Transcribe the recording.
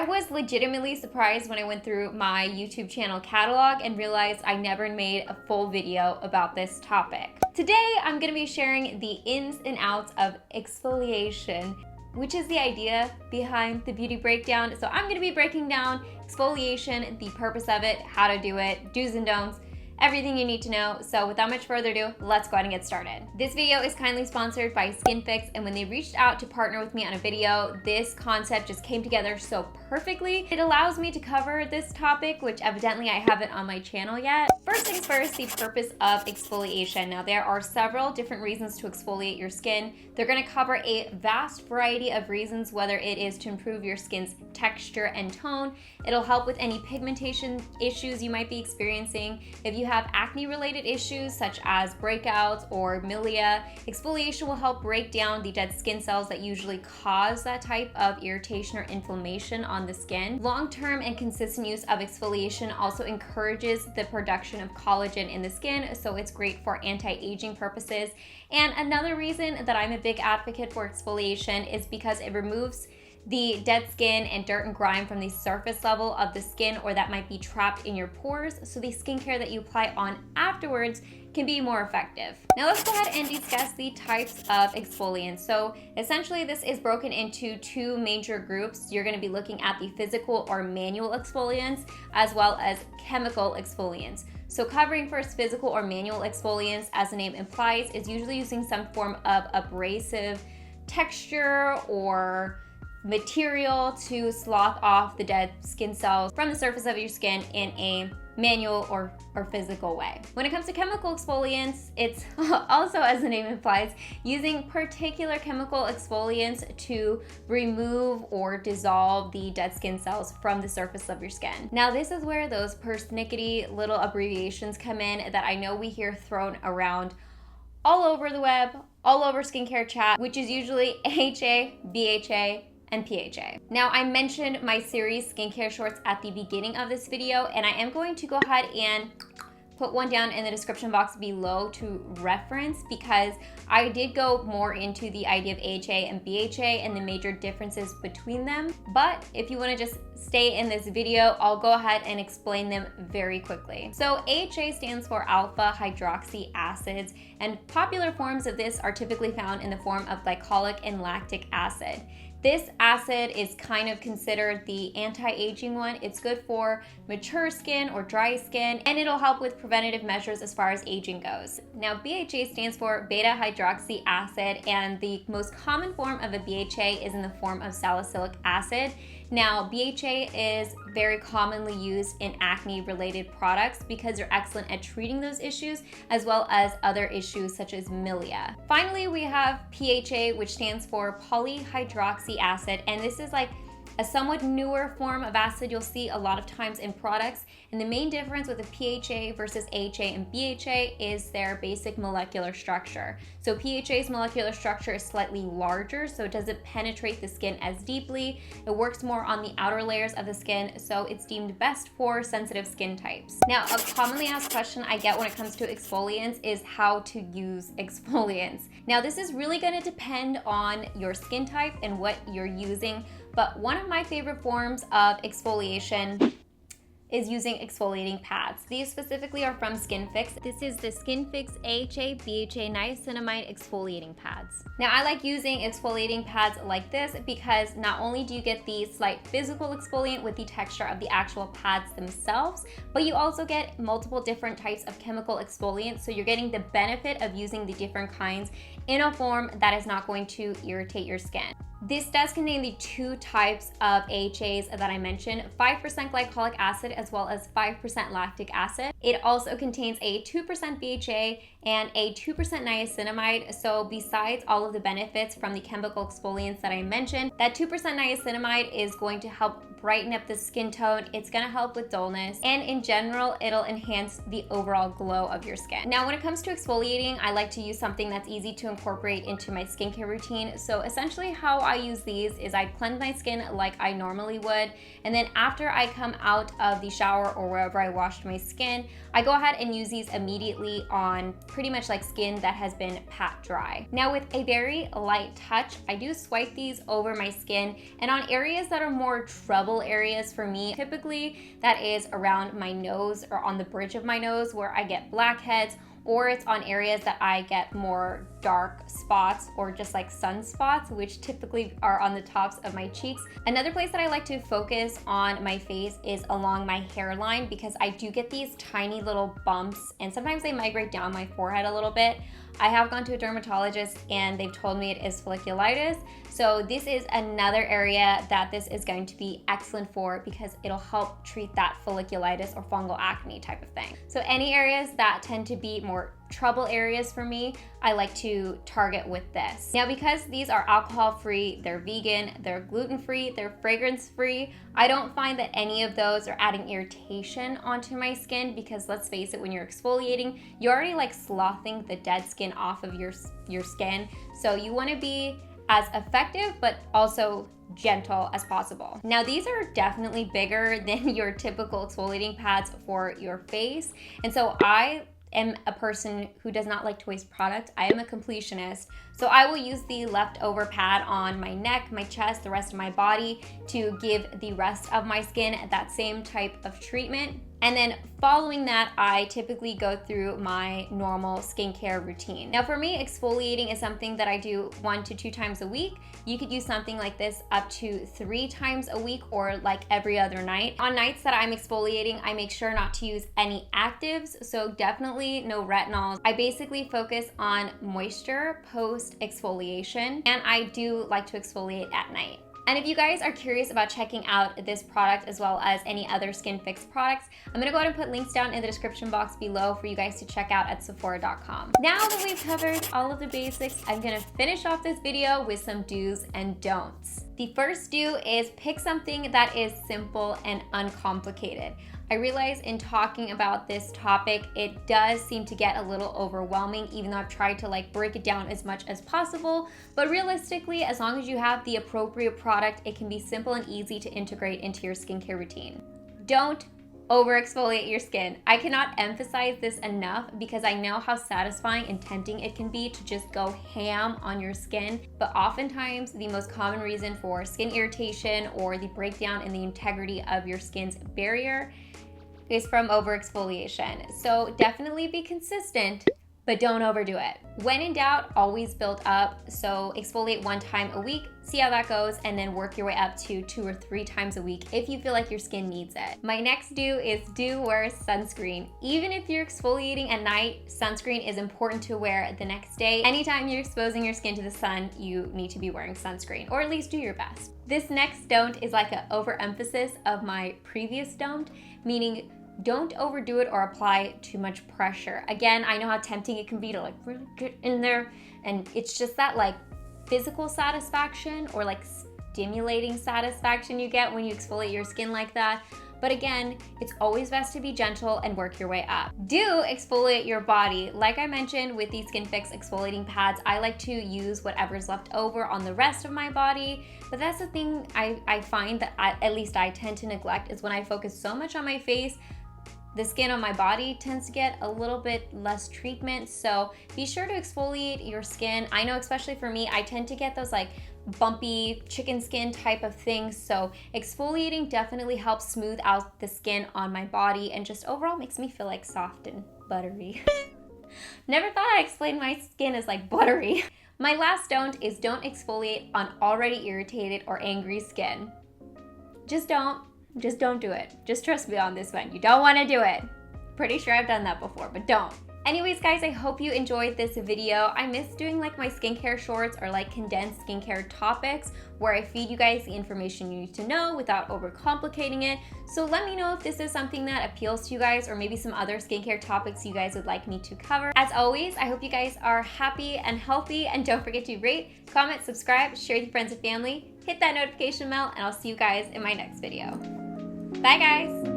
I was legitimately surprised when I went through my YouTube channel catalog and realized I never made a full video about this topic. Today, I'm gonna be sharing the ins and outs of exfoliation, which is the idea behind the beauty breakdown. So I'm gonna be breaking down exfoliation, the purpose of it, how to do it, do's and don'ts, everything you need to know. So without much further ado, let's go ahead and get started. This video is kindly sponsored by SkinFix, and when they reached out to partner with me on a video, this concept just came together so perfectly. It allows me to cover this topic, which evidently I haven't on my channel yet. First things first, the purpose of exfoliation. Now there are several different reasons to exfoliate your skin. They're gonna cover a vast variety of reasons, whether it is to improve your skin's texture and tone. It'll help with any pigmentation issues you might be experiencing. If you have acne-related issues such as breakouts or milia, exfoliation will help break down the dead skin cells that usually cause that type of irritation or inflammation on the skin. Long-term and consistent use of exfoliation also encourages the production of collagen in the skin, so it's great for anti-aging purposes. And another reason that I'm a big advocate for exfoliation is because it removes the dead skin and dirt and grime from the surface level of the skin, or that might be trapped in your pores, so the skincare that you apply on afterwards can be more effective. Now let's go ahead and discuss the types of exfoliants. So essentially this is broken into two major groups. You're gonna be looking at the physical or manual exfoliants, as well as chemical exfoliants. So covering first physical or manual exfoliants, as the name implies, is usually using some form of abrasive texture or material to slough off the dead skin cells from the surface of your skin in a manual or physical way. When it comes to chemical exfoliants, it's also, as the name implies, using particular chemical exfoliants to remove or dissolve the dead skin cells from the surface of your skin. Now this is where those persnickety little abbreviations come in that I know we hear thrown around all over the web, all over skincare chat, which is usually AHA, BHA, and PHA. Now I mentioned my series skincare shorts at the beginning of this video, and I am going to go ahead and put one down in the description box below to reference, because I did go more into the idea of AHA and BHA and the major differences between them. But if you want to just stay in this video, I'll go ahead and explain them very quickly. So AHA stands for alpha hydroxy acids, and popular forms of this are typically found in the form of glycolic and lactic acid. This acid is kind of considered the anti-aging one. It's good for mature skin or dry skin, and it'll help with preventative measures as far as aging goes. Now, BHA stands for beta hydroxy acid, and the most common form of a BHA is in the form of salicylic acid. Now, BHA is very commonly used in acne-related products because they're excellent at treating those issues, as well as other issues such as milia. Finally, we have PHA, which stands for polyhydroxy acid, and this is like a somewhat newer form of acid you'll see a lot of times in products. And the main difference with the PHA versus AHA and BHA is their basic molecular structure. So PHA's molecular structure is slightly larger, so it doesn't penetrate the skin as deeply. It works more on the outer layers of the skin, so it's deemed best for sensitive skin types. Now, a commonly asked question I get when it comes to exfoliants is how to use exfoliants. Now, this is really going to depend on your skin type and what you're using. But one of my favorite forms of exfoliation is using exfoliating pads. These specifically are from SkinFix. This is the SkinFix AHA BHA niacinamide exfoliating pads. Now I like using exfoliating pads like this because not only do you get the slight physical exfoliant with the texture of the actual pads themselves, but you also get multiple different types of chemical exfoliants, so you're getting the benefit of using the different kinds in a form that is not going to irritate your skin. This does contain the two types of AHAs that I mentioned, 5% glycolic acid as well as 5% lactic acid. It also contains a 2% BHA and a 2% niacinamide. So besides all of the benefits from the chemical exfoliants that I mentioned, that 2% niacinamide is going to help brighten up the skin tone. It's gonna help with dullness, and in general, it'll enhance the overall glow of your skin. Now, when it comes to exfoliating, I like to use something that's easy to incorporate into my skincare routine. So essentially how I use these is I cleanse my skin like I normally would, and then after I come out of the shower or wherever I washed my skin, I go ahead and use these immediately on pretty much like skin that has been pat dry. Now with a very light touch, I do swipe these over my skin and on areas that are more trouble areas for me. Typically that is around my nose or on the bridge of my nose where I get blackheads, or it's on areas that I get more dark spots or just like sunspots, which typically are on the tops of my cheeks. Another place that I like to focus on my face is along my hairline, because I do get these tiny little bumps and sometimes they migrate down my forehead a little bit. I have gone to a dermatologist and they've told me it is folliculitis. So this is another area that this is going to be excellent for, because it'll help treat that folliculitis or fungal acne type of thing. So any areas that tend to be more trouble areas for me, I like to target with this. Now, because these are alcohol-free, they're vegan, they're gluten-free, they're fragrance-free, I don't find that any of those are adding irritation onto my skin, because let's face it, when you're exfoliating, you're already like sloughing the dead skin off of your skin. So you wanna be as effective, but also gentle as possible. Now these are definitely bigger than your typical exfoliating pads for your face. And so I am a person who does not like to waste product. I am a completionist. So I will use the leftover pad on my neck, my chest, the rest of my body to give the rest of my skin that same type of treatment. And then following that, I typically go through my normal skincare routine. Now for me, exfoliating is something that I do 1 to 2 times a week. You could use something like this up to 3 times a week or like every other night. On nights that I'm exfoliating, I make sure not to use any actives, so definitely no retinols. I basically focus on moisture post exfoliation, and I do like to exfoliate at night. And if you guys are curious about checking out this product as well as any other Skin Fix products, I'm gonna go ahead and put links down in the description box below for you guys to check out at Sephora.com. Now that we've covered all of the basics, I'm gonna finish off this video with some do's and don'ts. The first do is pick something that is simple and uncomplicated. I realize in talking about this topic, it does seem to get a little overwhelming, even though I've tried to like break it down as much as possible. But realistically, as long as you have the appropriate product, it can be simple and easy to integrate into your skincare routine. Don't over exfoliate your skin. I cannot emphasize this enough, because I know how satisfying and tempting it can be to just go ham on your skin. But oftentimes the most common reason for skin irritation or the breakdown in the integrity of your skin's barrier is from over exfoliation. So definitely be consistent, but don't overdo it. When in doubt, always build up. So exfoliate 1 time a week, see how that goes, and then work your way up to 2 or 3 times a week if you feel like your skin needs it. My next do is wear sunscreen. Even if you're exfoliating at night, sunscreen is important to wear the next day. Anytime you're exposing your skin to the sun, you need to be wearing sunscreen, or at least do your best. This next don't is like an overemphasis of my previous don't, meaning don't overdo it or apply too much pressure. Again, I know how tempting it can be to like really get in there, and it's just that like physical satisfaction or like stimulating satisfaction you get when you exfoliate your skin like that. But again, it's always best to be gentle and work your way up. Do exfoliate your body. Like I mentioned with these Skin Fix exfoliating pads, I like to use whatever's left over on the rest of my body. But that's the thing I find that at least I tend to neglect, is when I focus so much on my face, the skin on my body tends to get a little bit less treatment. So be sure to exfoliate your skin. I know, especially for me, I tend to get those like bumpy chicken skin type of things. So exfoliating definitely helps smooth out the skin on my body and just overall makes me feel like soft and buttery. Never thought I'd explain my skin as like buttery. My last don't is don't exfoliate on already irritated or angry skin. Just don't do it. Just trust me on this one. You don't want to do it. Pretty sure I've done that before, but don't. Anyways, guys, I hope you enjoyed this video. I miss doing like my skincare shorts or like condensed skincare topics where I feed you guys the information you need to know without overcomplicating it. So let me know if this is something that appeals to you guys, or maybe some other skincare topics you guys would like me to cover. As always, I hope you guys are happy and healthy, and don't forget to rate, comment, subscribe, share with your friends and family, hit that notification bell, and I'll see you guys in my next video. Bye guys!